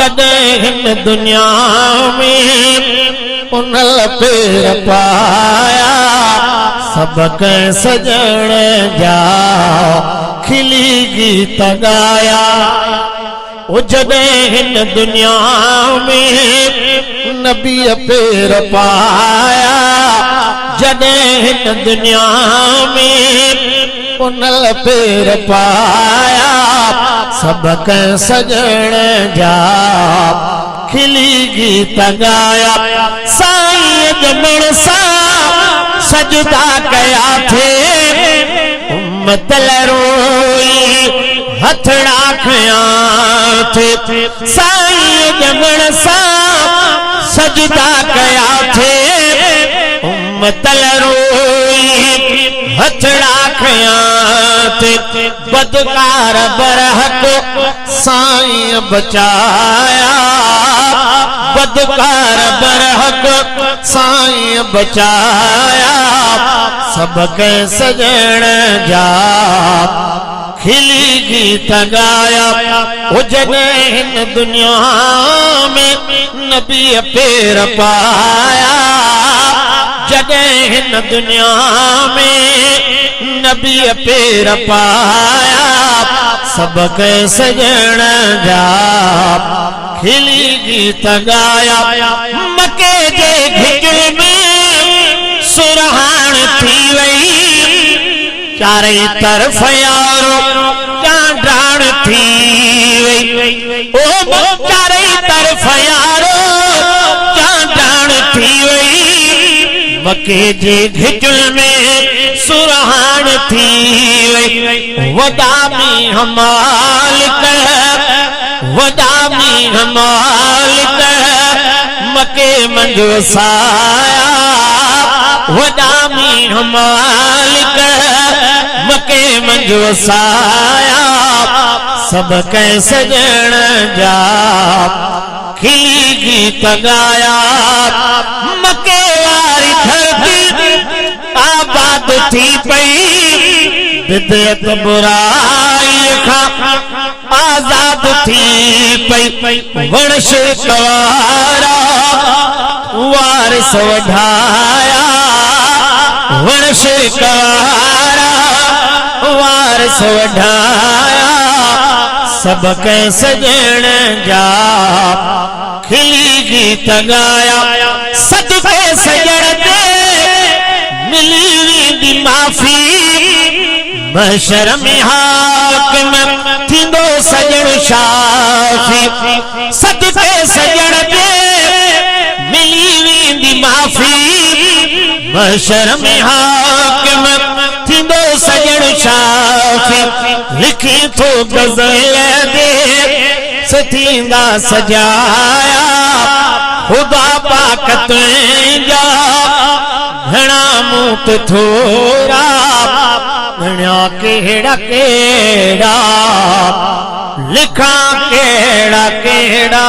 जॾहिं दुनिया में उन पेर पाया सबक सजण जा खिली गीत गाया। ओ जॾहिं दुनिया में नबी पेर पाया जॾहिं दुनिया में उन पेर पाया सबक सजण जा खिली गीत गाया। साईं जमण सा सजदा कया थे उम्मत रोई हथड़ा खया थे। साईं जमण सा सजदा कया थे उम्मत रोई हथड़ा खया थे। बदकार बरहक साईं बचाया बदकार बरहक साईं बचाया सबक सजण जा खिली गीत गाया। ओ जॾहिं दुनिया में नबी पेर पाया जॾहिं दुनिया में नबी पेर पाया सबक सजण जा खिली गीत गाया। मके जे घिजड़ में सुरहान थी वई चारे तरफ यारो डांड थी वई। ओ चारे तरफ यारो डांड थी वई। मके जे घिजड़ में सुरहान थी वई। वॾा मींहं मालिक वॾा मींहं मालिक मके मंझि वसाया वॾा मींहं मालिक मके मंझि वसाया सबक सजण जा खिली गीत गाया। मके वारी धरती आबाद थी पई बिदअत बुराई खां आजाद थी पई। वणश कवारा वारिस वढाया वणश कवारा वारिस वढाया सबक सजण जा खिली गीत गाया। सदके सजण ते मिली वेंदी माफ़ी महशर में हाकिम थींदो सजण शाफी। सदके सजण ते मिली वेंदी माफ़ी महशर में हाकिम थींदो सजण शाफी। लिखी थो गज़ल दे सथींदा सजाया खुदा पाक तुंहिंजा घणा मूत थोरा घणा केड़ा केड़ा लिखा केड़ा केड़ा।